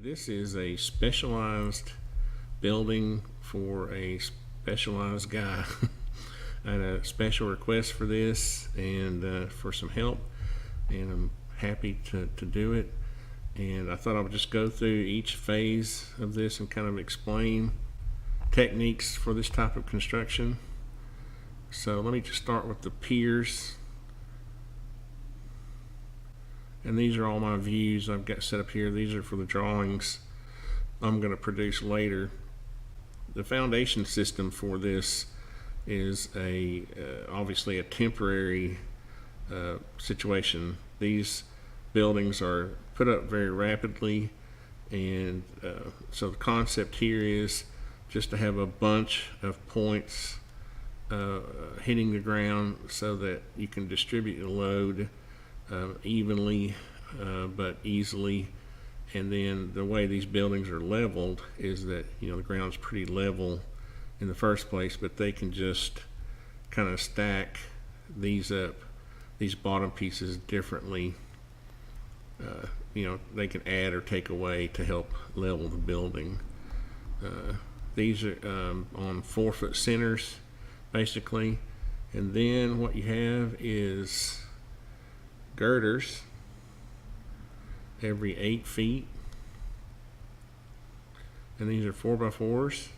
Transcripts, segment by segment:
This is a specialized building for a specialized guy. I had a special request for this and for some help, and I'm happy to do it. And I thought I would just go through each phase of this and kind of explain techniques for this type of construction. So let me just start with the piers. And these are all my views I've got set up here. These are for the drawings I'm going to produce later. The foundation system for this is obviously a temporary situation. These buildings are put up very rapidly, and so the concept here is just to have a bunch of points hitting the ground so that you can distribute the load evenly but easily. And then the way these buildings are leveled is that, you know, the ground's pretty level in the first place, but they can just kind of stack these up, these bottom pieces differently. You know, they can add or take away to help level the building. These are on 4-foot centers basically, and then what you have is girders every 8 feet, and these are 4x4s,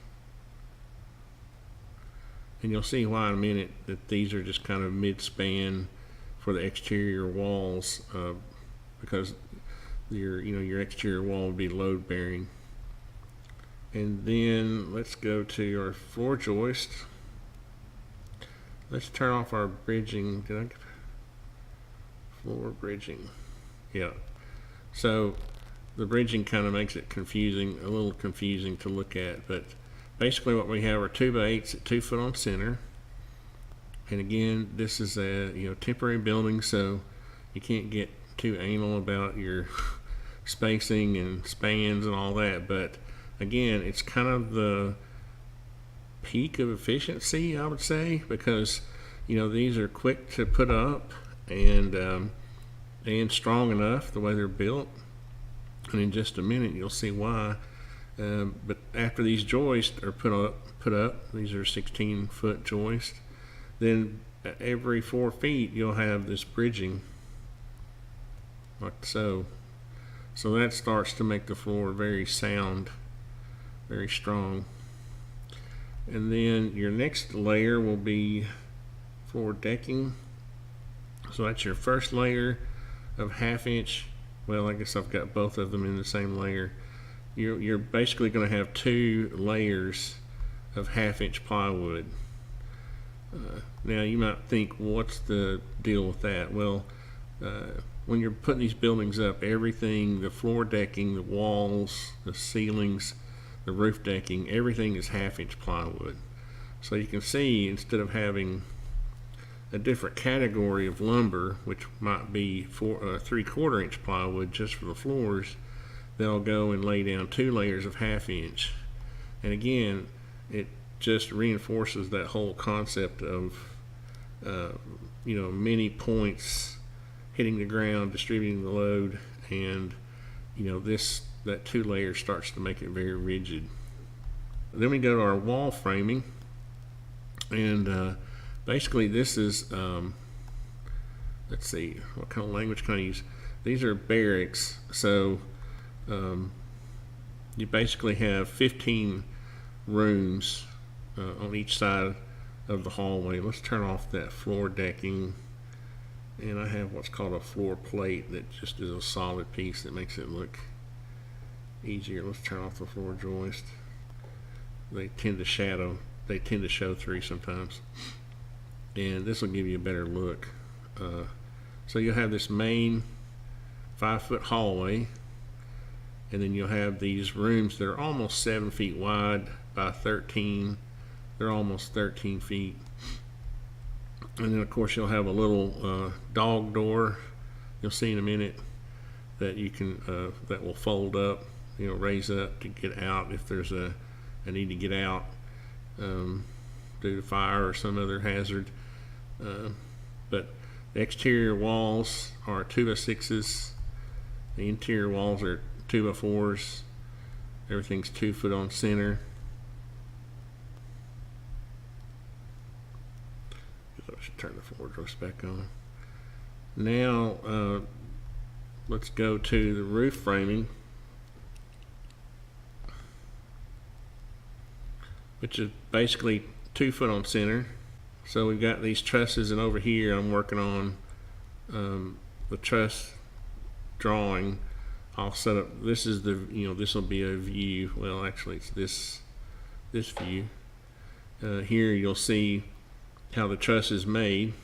and you'll see why in a minute that these are just kind of mid-span for the exterior walls, because your exterior wall would be load bearing. And then let's go to our floor joist. Let's turn off our bridging. Floor bridging, yeah. So the bridging kind of makes it confusing, a little confusing to look at, but basically what we have are 2x8s at 2 foot on center. And again, this is a temporary building, so you can't get too anal about your spacing and spans and all that. But again, it's kind of the peak of efficiency, I would say, because these are quick to put up and strong enough the way they're built. And in just a minute you'll see why. But after these joists are put up, these are 16-foot joists, then every 4 feet you'll have this bridging like so. So that starts to make the floor very sound, very strong. And then your next layer will be floor decking. So that's your first layer of 1/2 inch. Well, I guess I've got both of them in the same layer. You're basically going to have 2 layers of 1/2 inch plywood. Now you might think, what's the deal with that? Well, when you're putting these buildings up, everything, the floor decking, the walls, the ceilings, the roof decking, everything is 1/2 inch plywood. So you can see, instead of having a different category of lumber, which might be 3/4 inch plywood just for the floors, they'll go and lay down 2 layers of 1/2 inch. And again, it just reinforces that whole concept of many points hitting the ground, distributing the load, and that 2 layers starts to make it very rigid. Then we go to our wall framing, and basically this is let's see, what kind of language can I use? These are barracks, so you basically have 15 rooms on each side of the hallway. Let's turn off that floor decking, and I have what's called a floor plate that just is a solid piece that makes it look easier. Let's turn off the floor joist. They tend to show through sometimes, and this will give you a better look. So you'll have this main 5-foot hallway, and then you'll have these rooms that are almost 7 feet wide by 13. They're almost 13 feet. And then of course you'll have a little dog door, you'll see in a minute, that you can that will fold up, raise up to get out if there's a need to get out due to fire or some other hazard. But the exterior walls are 2x6s, the interior walls are 2x4s, Everything's 2 foot on center. I should turn the forward dress back on. Now let's go to the roof framing, which is basically 2 foot on center. So we've got these trusses, and over here I'm working on the truss drawing. I'll set up, this is the, this will be a view. Well, actually it's this view. Here you'll see how the truss is made.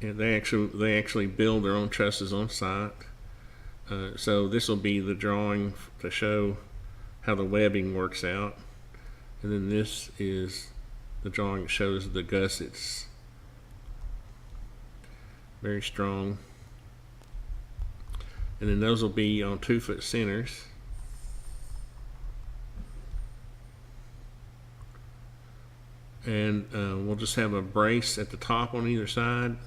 And they actually build their own trusses on site. So this will be the drawing to show how the webbing works out. And then this is the drawing that shows the gussets. Very strong. And then those will be on 2 foot centers. And we'll just have a brace at the top on either side.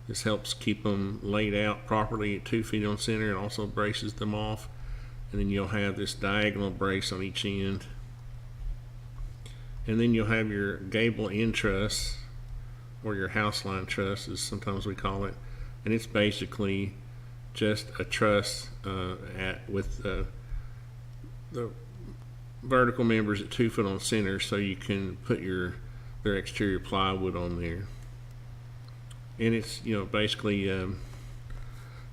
This helps keep them laid out properly at 2 feet on center. It also braces them off. And then you'll have this diagonal brace on each end. And then you'll have your gable end truss, or your house line truss, as sometimes we call it. And it's basically just a truss with the vertical members at 2 foot on center, so you can put their exterior plywood on there. And it's basically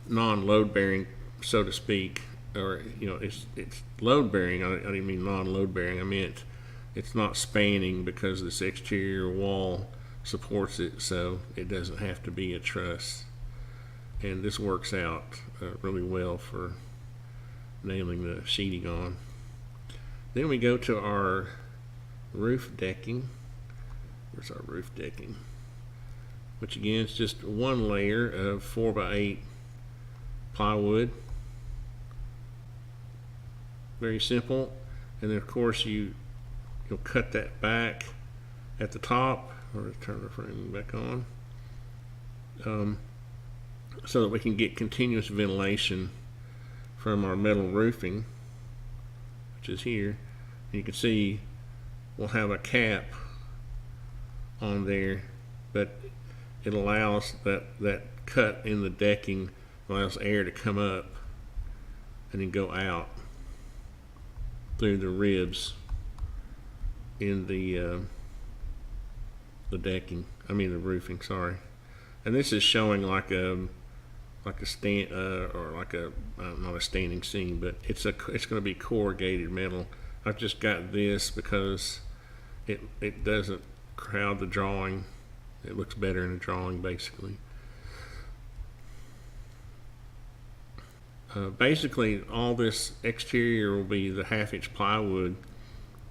non-load bearing, so to speak, or it's load bearing. I didn't mean non-load bearing. I meant it's not spanning, because this exterior wall supports it, so it doesn't have to be a truss. And this works out really well for nailing the sheeting on. Then we go to our roof decking. Where's our roof decking? Which again is just one layer of 4x8 plywood. Very simple. And then of course you'll cut that back at the top, or turn the frame back on, so that we can get continuous ventilation from our metal roofing, which is here. And you can see we'll have a cap on there, but it allows that cut in the decking, allows air to come up and then go out through the ribs in the decking. I mean the roofing. Sorry. And this is showing like a stand or like a not a standing seam, but it's going to be corrugated metal. I've just got this because it doesn't crowd the drawing. It looks better in a drawing, basically. Basically, all this exterior will be the 1/2-inch plywood,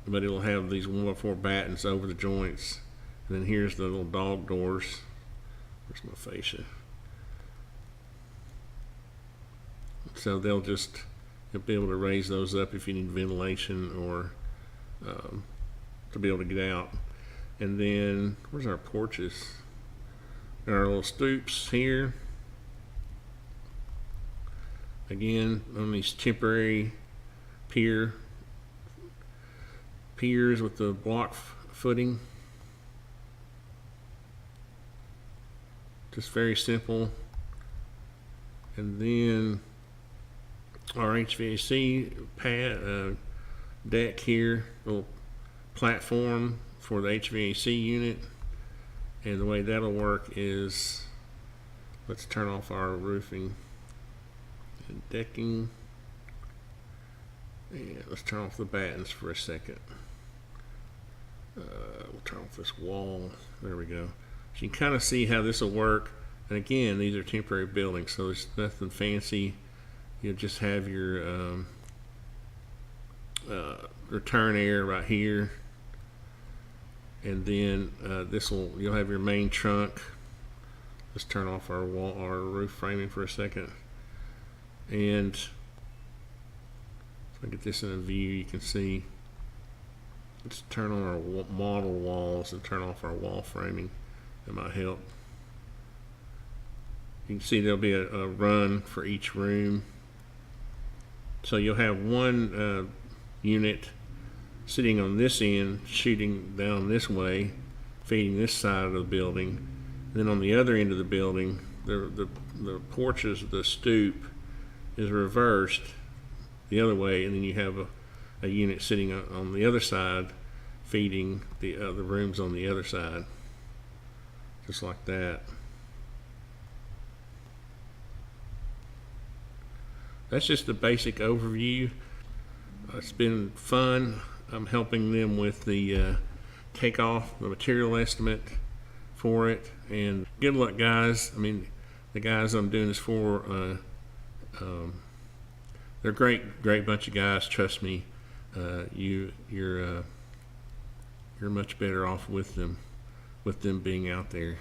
but it will have these 1x4 battens over the joints. And then here's the little dog doors. Where's my fascia? So you'll be able to raise those up if you need ventilation or to be able to get out. And then where's our porches? Our little stoops here. Again, on these temporary piers with the block footing. Just very simple. And then our HVAC deck here, little platform for the HVAC unit. And the way that'll work is, let's turn off our roofing and decking, and let's turn off the battens for a second. We'll turn off this wall. There we go. So you can kind of see how this will work. And again, these are temporary buildings, so there's nothing fancy. You'll just have your return air right here, and then you'll have your main trunk. Let's turn off our roof framing for a second, and if I get this in a view, you can see. Let's turn on our model walls and turn off our wall framing. That might help. You can see there'll be a run for each room. So you'll have one unit sitting on this end, shooting down this way, feeding this side of the building. Then on the other end of the building, the porches, the stoop is reversed the other way, and then you have a unit sitting on the other side, feeding the rooms on the other side, just like that. That's just a basic overview. It's been fun. I'm helping them with the takeoff, the material estimate for it, and good luck, guys. I mean, the guys I'm doing this for, they're great bunch of guys. Trust me, you're much better off with them being out there.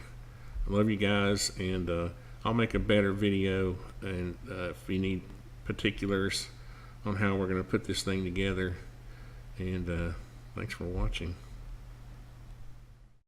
I love you guys, and I'll make a better video, and if you need particulars on how we're going to put this thing together. And thanks for watching.